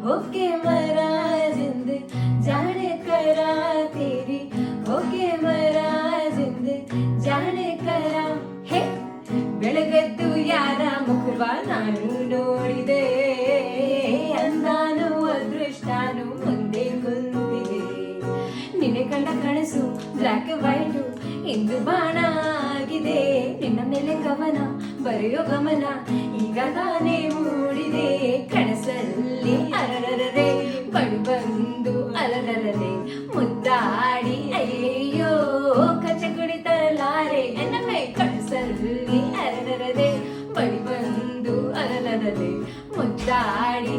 होके मरा जिंद जाने करा तेरी होके मरा जिंद जाने करा ಹೇ ಬೆಳಗದ್ದು ಯಾರ ಮುಖವ ನಾನು ನೋಡಿದೆ ಅಂದಾನು ಅದೃಷ್ಟಾನು ಮುಂದೆ ಕುಂತಿದೆ ನಿನ್ನೆ ಕಂಡ ಕನಸು ಬ್ಲ್ಯಾಕ್ ವೈಟು ಇಂದು ಬಾಣ ಆಗಿದೆ ನಿನ್ನ ಮೇಲೆ ಕವನ ಬರೆಯೋ ಗಮನ ಈಗ ತಾನೇ ಮೂಡಿದೆ ಕನಸಲ್ಲಿ ಅರರರರೆ ಬಡು ಬಂದು ಅಲರಲರೆ ಮುದ್ದಾಡಿ ಅಯ್ಯೋ ಕಚ ಕುಡಿತಲಾರೆ ಎನ್ನಮೆ ಕನಸಲ್ಲಿ ಅರರರರೆ ಬಡಿ ಬಂದು ಅಲರಲರೆ ಮುದ್ದಾಡಿ